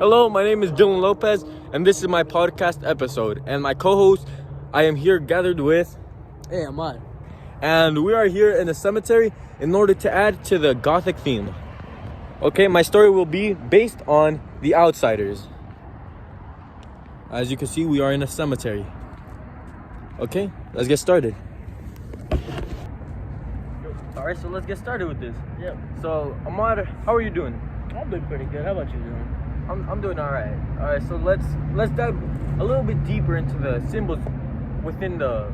Hello, my name is Dylan Lopez, and this is my podcast episode. And my co-host, I am here gathered with, Hey, Ahmad. and we are here in the cemetery in order to add to the Gothic theme. Okay, my story will be based on The Outsiders. As you can see, we are in a cemetery. Okay, let's get started. Alright, so let's get started with this. Yep. So, Ahmad, how are you doing? I'm doing pretty good. How about you doing? I'm doing alright. Alright, so let's dive a little bit deeper into the symbols within the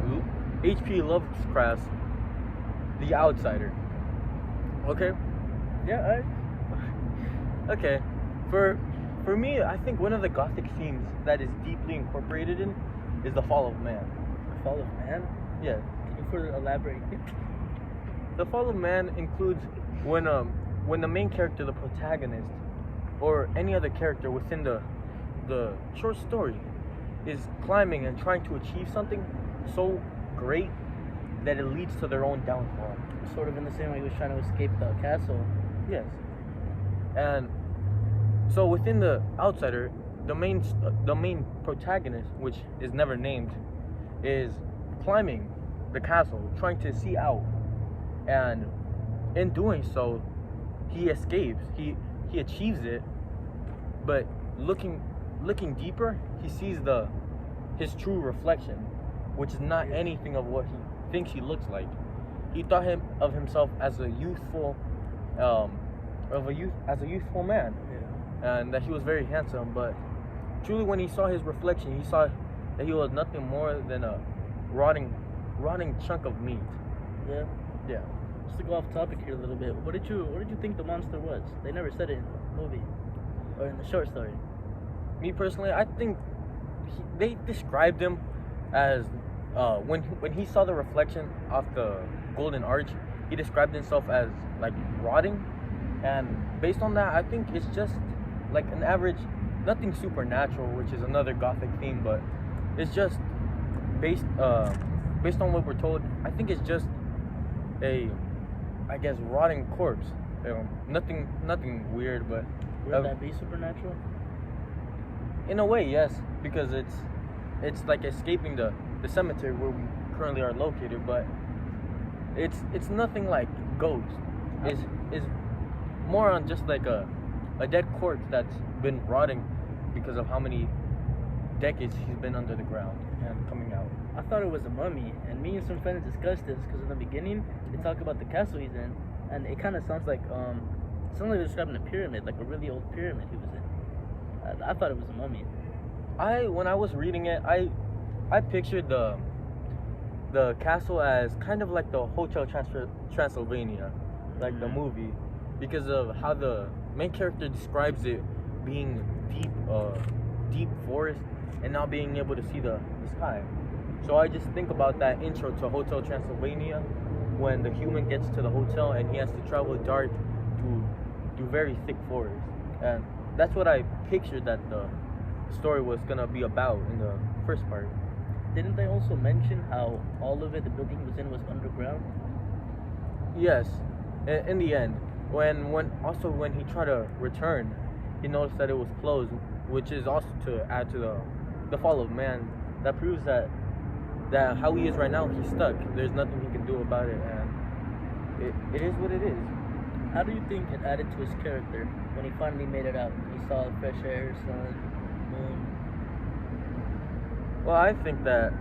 H.P. Lovecraft's The Outsider. Okay? Yeah, Okay. For me, I think one of the Gothic themes that is deeply incorporated in is the fall of man. The Fall of Man? Yeah. Can you further elaborate? The fall of man includes when the main character, the protagonist, or any other character within the short story is climbing and trying to achieve something so great that it leads to their own downfall. Sort of in the same way he was trying to escape the castle. Yes. And so within the Outsider, the main protagonist, which is never named, is climbing the castle, trying to see out, and in doing so, he escapes. He achieves it, but looking deeper, he sees his true reflection, which is not anything of what he thinks he looks like. He thought of himself as a youthful man, Yeah. and that he was very handsome. But truly, when he saw his reflection, he saw that he was nothing more than a rotting chunk of meat. Yeah. Yeah. Just to go off topic here a little bit, what did you think the monster was? They never said it in the movie or in the short story. Me personally, I think they described him as when he saw the reflection of the golden arch, he described himself as like rotting, and based on that, I think it's just like an average, nothing supernatural, which is another Gothic theme, but it's just based on what we're told. I think it's just a, I guess, rotting corpse. Nothing weird, but Would that be supernatural? in a way, yes, because it's like escaping the cemetery where we currently are located, but it's nothing like ghost. Is more on just like a dead corpse that's been rotting because of how many decades he's been under the ground and coming out. I thought it was a mummy, and me and some friends discussed this because in the beginning they talk about the castle he's in, and it kind of sounds like they're describing a pyramid, like a really old pyramid he was in. I thought it was a mummy. When I was reading it, I pictured the castle as kind of like the Hotel Transylvania, like the movie, because of how the main character describes it being deep forest and not being able to see the sky. So I just think about that intro to Hotel Transylvania when the human gets to the hotel and he has to travel dark to very thick forest, and that's what I pictured that the story was gonna be about in the first part. Didn't they also mention how all of it, the building he was in, was underground? Yes, in the end, when he tried to return, he noticed that it was closed, which is also to add to the fall of man. That proves that how he is right now, he's stuck. There's nothing he can do about it, and it is what it is. How do you think it added to his character when he finally made it out? He saw fresh air, sun, moon. Well, I think that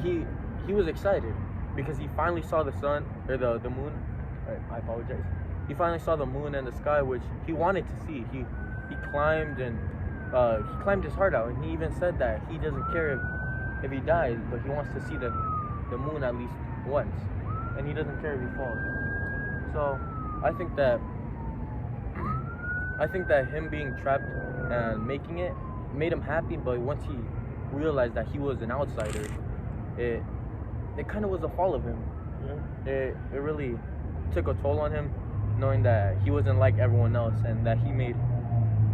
he was excited because he finally saw the sun or the moon. I apologize. He finally saw the moon and the sky, which he wanted to see. He climbed and he climbed his heart out, and he even said that he doesn't care if he dies, but he wants to see the moon at least once, and he doesn't care if he falls. So I think that him being trapped and making it made him happy, but once he realized that he was an outsider, it kind of was a fall of him. Yeah. It really took a toll on him, knowing that he wasn't like everyone else, and that he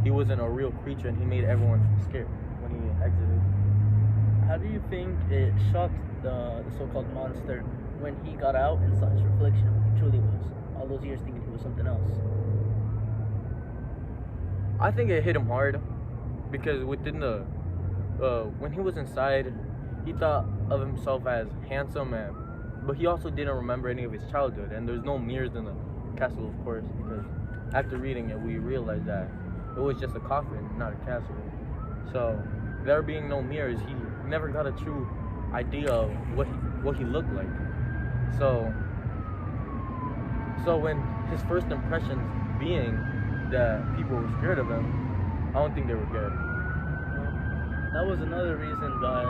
wasn't a real creature, and he made everyone scared when he exited. How do you think it shocked the so-called monster when he got out and saw his reflection of who he truly was? All those years thinking he was something else. I think it hit him hard because within the when he was inside, he thought of himself as handsome, but he also didn't remember any of his childhood. And there's no mirrors in the castle, of course, because after reading it, we realized that it was just a coffin, not a castle. So there being no mirrors, he never got a true idea of what he looked like. So when his first impressions being that people were scared of him, I don't think they were good. That was another reason why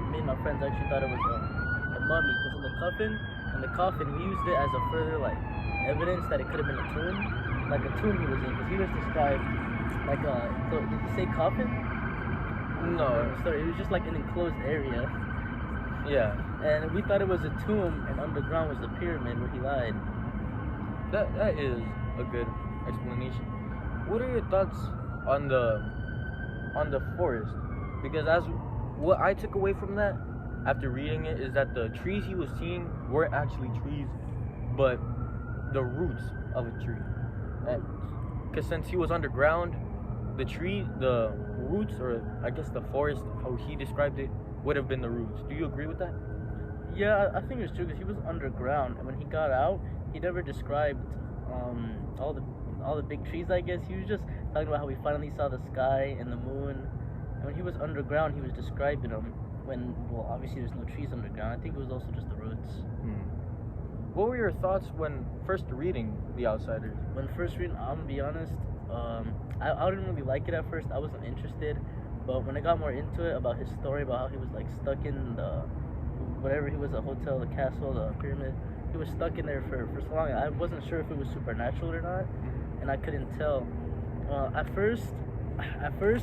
me and my friends actually thought it was a mummy, because in the coffin we used it as a further like evidence that it could have been a tomb, like a tomb he was in, because he was described like did you say coffin? No. Sorry, it was just like an enclosed area. Yeah. And we thought it was a tomb, and underground was the pyramid where he lied. That is a good explanation. What are your thoughts on the forest? Because as what I took away from that after reading it is that the trees he was seeing weren't actually trees, but the roots of a tree. Because since he was underground, the roots, or I guess the forest, how he described it, would have been the roots. Do you agree with that? Yeah, I think it's true, because he was underground, and when he got out, he never described all the big trees. I guess he was just talking about how he finally saw the sky and the moon. And when he was underground, he was describing them. Well, obviously there's no trees underground. I think it was also just the roots. What were your thoughts when first reading The Outsiders? When first reading, I'm gonna be honest, I didn't really like it at first. I wasn't interested, but when I got more into it, about his story, about how he was like stuck in whatever he was, a hotel, the castle, the pyramid. He was stuck in there for so long. I wasn't sure if it was supernatural or not, and I couldn't tell. At first,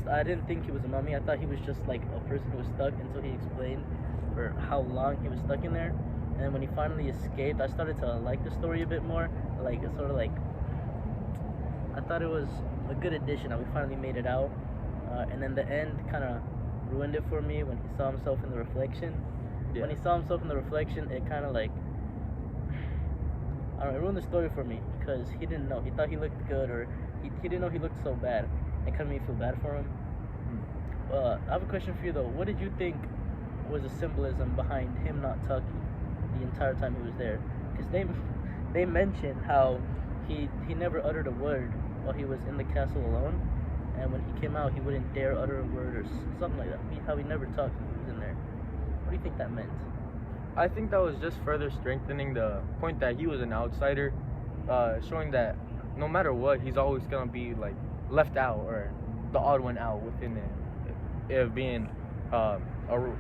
I didn't think he was a mummy. I thought he was just like a person who was stuck, until he explained for how long he was stuck in there. And when he finally escaped, I started to like the story a bit more. Like, it's sort of like, I thought it was a good addition that we finally made it out. And then the end kind of ruined it for me when he saw himself in the reflection. Yeah. When he saw himself in the reflection, it kind of like, I don't know, it ruined the story for me, because he didn't know. He thought he looked good, or he didn't know he looked so bad. It kind of made me feel bad for him. I have a question for you though. What did you think was the symbolism behind him not talking the entire time he was there? Because they mentioned how he never uttered a word while he was in the castle alone, and when he came out, he wouldn't dare utter a word or something like that. How he never talked when he was in there. What do you think that meant? I think that was just further strengthening the point that he was an outsider, showing that no matter what, he's always gonna be like left out, or the odd one out within it being a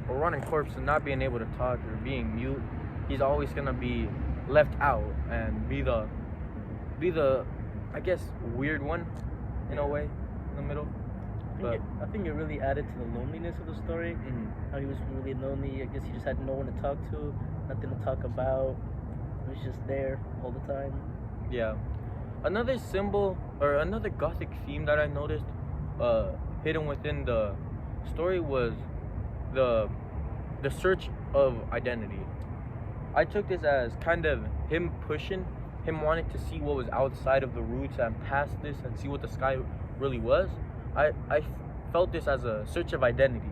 running corpse and not being able to talk or being mute. He's always gonna be left out and be the I guess weird one in a way in the middle. I think it really added to the loneliness of the story. How he was really lonely. I guess he just had no one to talk to, nothing to talk about. He was just there all the time. Yeah. Another symbol, or another gothic theme that I noticed hidden within the story, was the search of identity. I took this as kind of him wanting to see what was outside of the roots and past this, and see what the sky really was. I felt this as a search of identity,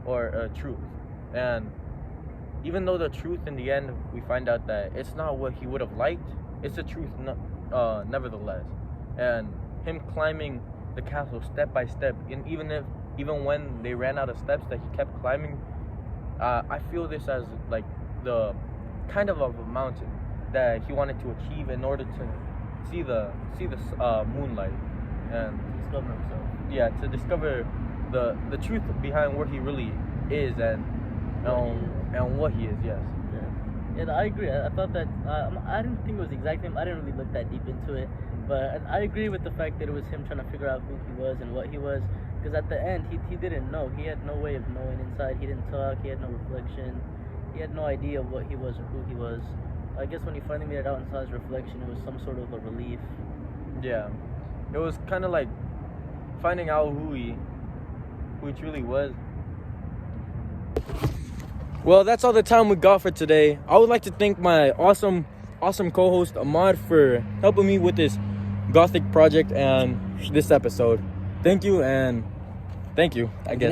or a truth. And even though the truth in the end, we find out that it's not what he would have liked, it's the truth nevertheless. And him climbing the castle step by step, and even when they ran out of steps that he kept climbing, I feel this as like the kind of a mountain that he wanted to achieve in order to see the moonlight and Discover himself. Yeah, to discover the truth behind where he really is and what he is. Yes. Yeah, I agree. I thought that I didn't think it was exactly him. I didn't really look that deep into it, but I agree with the fact that it was him trying to figure out who he was and what he was. Because at the end, he didn't know. He had no way of knowing inside. He didn't talk. He had no reflection. He had no idea of what he was or who he was. I guess when he finally made it out and saw his reflection, it was some sort of a relief. Yeah, it was kind of like finding out who he truly was. Well, that's all the time we got for today. I would like to thank my awesome co-host Ahmad for helping me with this gothic project and this episode. Thank you, and thanks. Thank you. I guess.